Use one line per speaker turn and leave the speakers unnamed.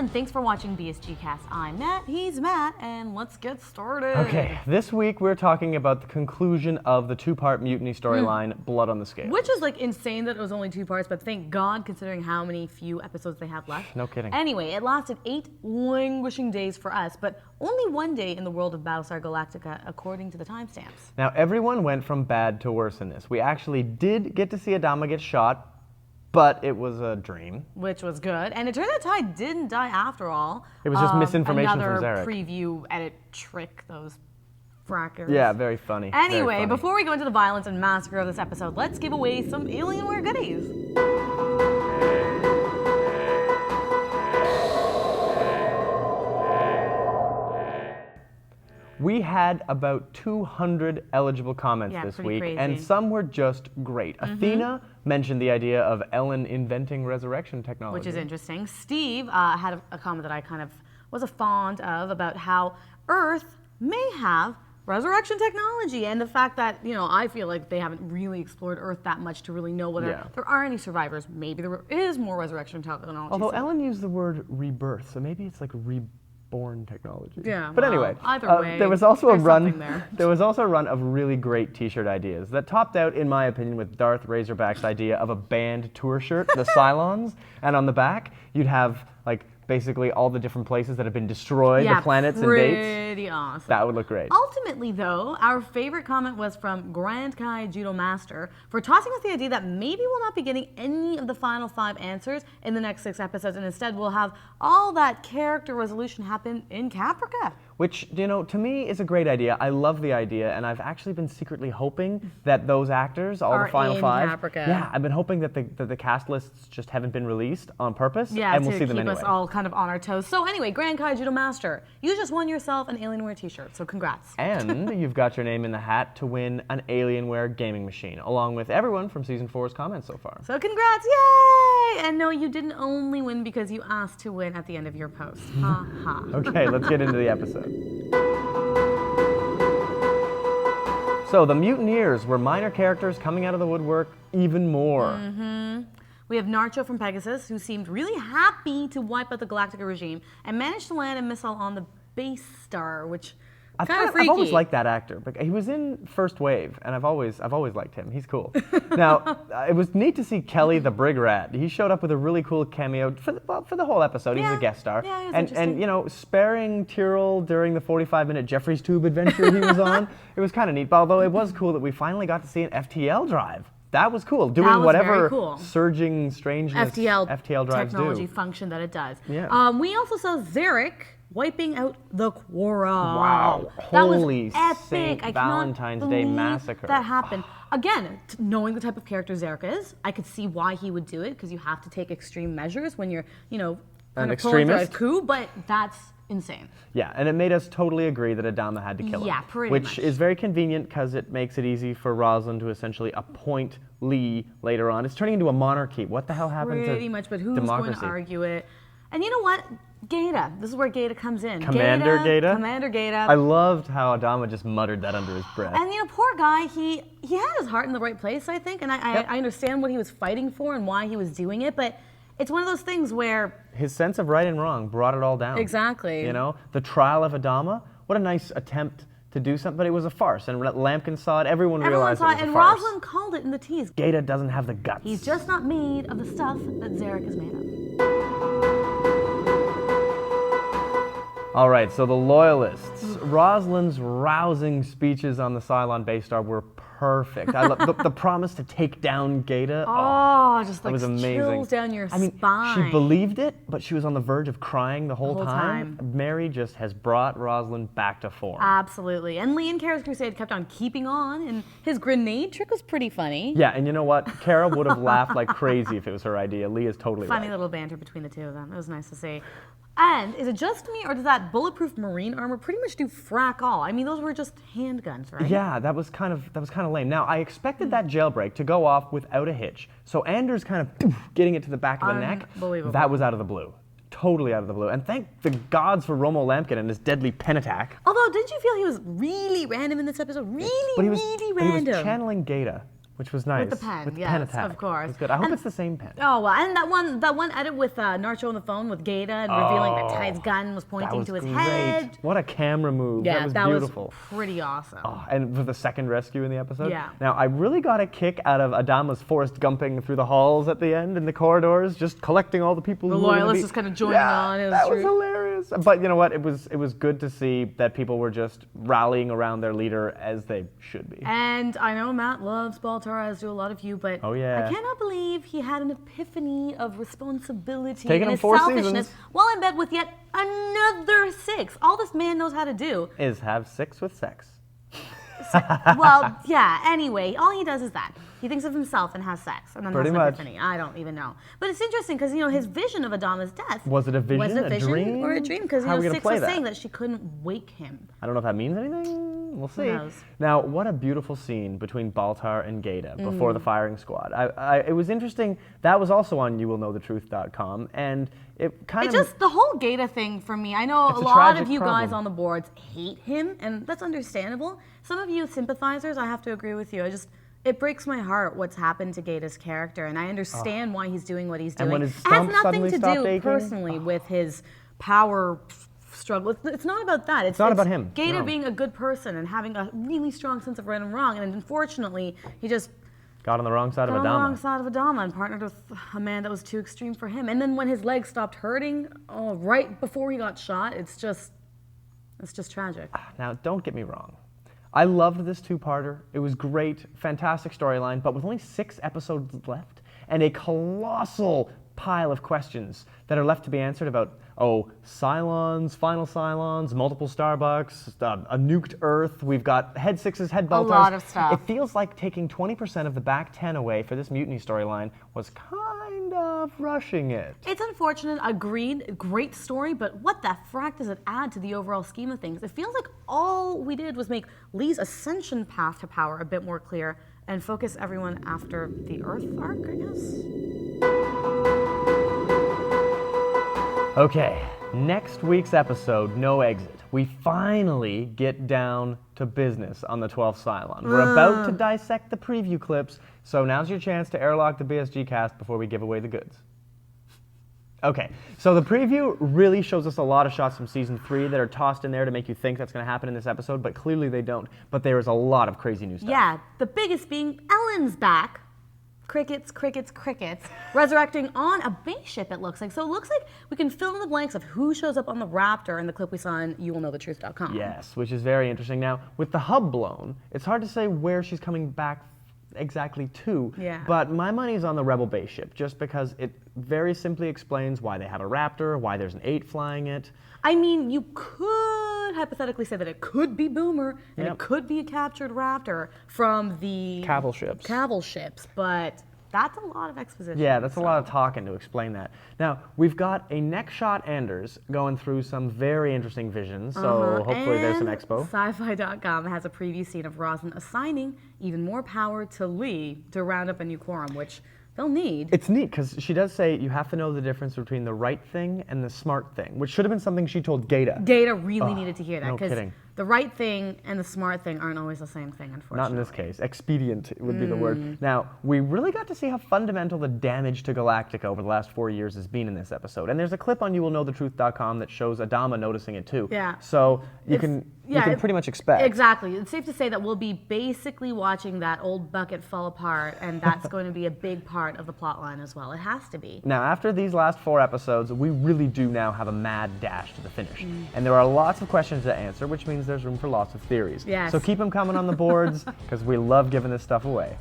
and thanks for watching BSGcast. I'm Matt, he's Matt, and let's get started.
Okay, this week we're talking about the conclusion of the two-part Mutiny storyline, Blood on the Scale.
Which is like insane that it was only 2 parts, but thank God considering how many few episodes they have left.
No kidding.
Anyway, it lasted 8 languishing days for us, but only 1 day in the world of Battlestar Galactica according to the timestamps.
Now, everyone went from bad to worse in this. We actually did get to see Adama get shot, but it was a dream.
Which was good. And it turned out Ty didn't die after all.
It was just misinformation from
Another
Zarek.
preview edit trick, those frackers.
Yeah, very funny.
Anyway,
very funny.
before we go into the violence and massacre of this episode, let's give away some Alienware goodies.
We had about 200 eligible comments this
pretty
week,
crazy.
and some were just great. Athena mentioned the idea of Ellen inventing resurrection technology.
Which is interesting. Steve had a comment that I kind of was fond of about how Earth may have resurrection technology, and the fact that, you know, I feel like they haven't really explored Earth that much to really know whether there are any survivors. Maybe there is more resurrection technology.
Although Ellen used the word rebirth, so maybe it's like reborn technology.
Yeah,
but
well,
anyway,
either way,
there was also a
there's something
run.
there.
There was also a run of really great T-shirt ideas that topped out, in my opinion, with Darth Razorback's idea of a band tour shirt, the Cylons, and on the back you'd have like basically all the different places that have been destroyed, the planets and dates.
Pretty awesome.
That would look great.
Ultimately, though, our favorite comment was from Grand Kai Judo Master for tossing us the idea that maybe we'll not be getting any of the final 5 answers in the next 6 episodes, and instead we'll have all that character resolution happen in Caprica.
Which, you know, to me is a great idea. I love the idea, and I've actually been secretly hoping that those actors, all
Are
the final
in
5,
Caprica.
yeah, I've been hoping that the cast lists just haven't been released on purpose,
Yeah,
and we'll
to
see them
keep
anyway.
us all kind of on our toes. So anyway, Grand Kai Judo Master, you just won yourself an Alienware t-shirt, so congrats.
And you've got your name in the hat to win an Alienware gaming machine, along with everyone from Season 4's comments so far.
So congrats, yay! And no, you didn't only win because you asked to win at the end of your post. Ha ha.
Okay, let's get into the episode. So the Mutineers were minor characters coming out of the woodwork even more.
We have Nacho from Pegasus, who seemed really happy to wipe out the Galactica regime and managed to land a missile on the base star, which kind of freaky.
I've always liked that actor. He was in First Wave, and I've always liked him. He's cool. Now, it was neat to see Kelly the Brig Rat. He showed up with a really cool cameo for the whole episode. He was a guest star.
Yeah, he was
and
interesting.
you know, sparing Tyrrell during the 45-minute Jeffrey's Tube adventure he was on, it was kind of neat. But although it was cool that we finally got to see an FTL drive. That was cool. Doing
was
whatever
very cool.
surging strangeness FTL drives
technology
do.
function that it does.
Yeah.
We also saw Zarek wiping out the Quora.
Wow.
That
Holy
was epic.
Saint
I cannot
Valentine's Day
believe
massacre.
That happened. Again, knowing the type of character Zarek is, I could see why he would do it, because you have to take extreme measures when you're, you know, kind
An
of pulling through a
extremist?
coup, but that's insane.
Yeah, and it made us totally agree that Adama had to kill him.
Yeah, pretty
Which
much.
is very convenient because it makes it easy for Rosalind to essentially appoint Lee later on. It's turning into a monarchy. What the hell happened to
Pretty much, but who's
democracy?
going to argue it? And you know what? Gaeta. This is where Gaeta comes in.
Commander Gaeta?
Commander Gaeta.
I loved how Adama just muttered that under his breath.
And you know, poor guy, he had his heart in the right place, I think, and I understand what he was fighting for and why he was doing it, but it's one of those things where...
His sense of right and wrong brought it all down.
Exactly.
You know, the trial of Adama, what a nice attempt to do something, but it was a farce, and Lampkin saw it, everyone realized it was a
and
farce.
Rosalind called it in the tease.
Gaeta doesn't have the guts.
He's just not made of the stuff that Zarek is made of.
All right, so the Loyalists. Rosalind's rousing speeches on the Cylon base star were perfect. I love the promise to take down Gaeta.
Oh, just
that
like
was amazing.
chills down your spine.
She believed it, but she was on the verge of crying the whole
time.
Mary just has brought Rosalind back to form.
Absolutely. And Lee and Kara's crusade kept on keeping on, and his grenade trick was pretty funny.
Yeah, and you know what? Kara would have laughed like crazy if it was her idea. Lee is totally
Funny
right.
little banter between the two of them. It was nice to see. And is it just me, or does that bulletproof marine armor pretty much do frack all? I mean, those were just handguns, right?
Yeah, that was kind of lame. Now, I expected that jailbreak to go off without a hitch. So Anders kind of getting it to the back of the neck.
Unbelievable.
That was out of the blue. Totally out of the blue. And thank the gods for Romo Lampkin and his deadly pen attack.
Although, didn't you feel he was really random in this episode? Really
But he was
random.
channeling Gaeta, which was nice.
With the pen,
With the
yes,
pen attack.
of course.
It was good. I hope
And-
it's the same pen.
Oh, well, and that one edit with Nacho on the phone with Gaeta and revealing that Ty's gun was
That
pointing
was
to his
great.
head.
What a camera move.
Yeah,
that was beautiful.
was pretty awesome.
Oh, and for the second rescue in the episode.
Yeah.
Now, I really got a kick out of Adama's Forrest Gumping through the halls at the end in the corridors, just collecting all the people
The
who were gonna
loyalists
be-
just kind of joining
Yeah,
on. It was
that was
true.
hilarious. But you know what? It was good to see that people were just rallying around their leader as they should be.
And I know Matt loves Baltar, as do a lot of you, but
Oh, yeah.
I cannot believe he had an epiphany of responsibility
taken
and
him
his
4
selfishness
seasons.
while in bed with yet another 6. All this man knows how to do.
Is have sex with sex.
Well, yeah, anyway, all he does is that. He thinks of himself and has sex, and then
Pretty
has an
much.
epiphany. I don't even know. But it's interesting because, his vision of Adama's death.
Was it a vision,
Was it
a
a vision
dream?
or a dream? Because,
How are we gonna
6
play
was
that?
saying that she couldn't wake him.
I don't know if that means anything. We'll see.
knows?
Now, what a beautiful scene between Baltar and Gaeta before the firing squad. It was interesting. That was also on youwillknowthetruth.com, and it kind
It
of
just, the whole Gaeta thing for me, I know
It's
a
a
lot
tragic
of you guys
problem.
on the boards hate him, and that's understandable. Some of you sympathizers, I have to agree with you. It breaks my heart what's happened to Gaeta's character, and I understand why he's doing what he's doing.
And when his
It has
stump
nothing
suddenly
to
stopped
do
aching?
personally with his power struggle. It's not about that. It's
not about him,
Gaeta
no.
being a good person and having a really strong sense of right and wrong, and unfortunately, he just
got on the wrong side
got
of
on the wrong
Adama.
side of Adama and partnered with a man that was too extreme for him. And then when his leg stopped hurting, right before he got shot, it's just tragic.
Now, don't get me wrong. I loved this two-parter. It was great, fantastic storyline, but with only 6 episodes left and a colossal pile of questions that are left to be answered about, Cylons, final Cylons, multiple Starbucks, a nuked Earth, we've got Head Sixes, Head Baltars.
lot of stuff.
It feels like taking 20% of the back 10 away for this Mutiny storyline was kind of rushing it.
It's unfortunate, agreed, great story, but what the frack does it add to the overall scheme of things? It feels like all we did was make Lee's ascension path to power a bit more clear and focus everyone after the Earth arc, I guess?
Okay, next week's episode, No Exit. We finally get down to business on the 12th Cylon. We're about to dissect the preview clips, so now's your chance to airlock the BSGcast before we give away the goods. Okay, so the preview really shows us a lot of shots from Season 3 that are tossed in there to make you think that's going to happen in this episode, but clearly they don't. But there is a lot of crazy new stuff.
Yeah, the biggest being Ellen's back. Crickets, crickets, crickets. Resurrecting on a base ship, it looks like. So it looks like we can fill in the blanks of who shows up on the Raptor in the clip we saw on youwillknowthetruth.com.
Yes, which is very interesting. Now, with the hub blown, it's hard to say where she's coming back exactly to.
Yeah.
But my money's on the Rebel base ship, just because it very simply explains why they have a Raptor, why there's an 8 flying it.
I mean, you could hypothetically say that it could be Boomer and
Yep.
it could be a captured Raptor from the
Caval ships.
Caval ships, but that's a lot of exposition.
Yeah, that's a
so-
lot of talking to explain that. Now, we've got a next shot Anders going through some very interesting visions, so hopefully there's some
And
expo.
Sci-fi.com has a preview scene of Rosin assigning even more power to Lee to round up a new quorum, which they'll need.
It's neat because she does say you have to know the difference between the right thing and the smart thing, which should have been something she told Gaeta.
Gaeta really needed to hear that
no
because
kidding.
the right thing and the smart thing aren't always the same thing, unfortunately.
Not in this case. Expedient would be the word. Now, we really got to see how fundamental the damage to Galactica over the last 4 years has been in this episode. And there's a clip on youwillknowthetruth.com that shows Adama noticing it too.
Yeah.
So you
It's-
can
yeah,
pretty much expect.
Exactly. It's safe to say that we'll be basically watching that old bucket fall apart, and that's going to be a big part of the plot line as well. It has to be.
Now, after these last 4 episodes, we really do now have a mad dash to the finish. And there are lots of questions to answer, which means there's room for lots of theories.
Yes.
So keep them coming on the boards, because we love giving this stuff away.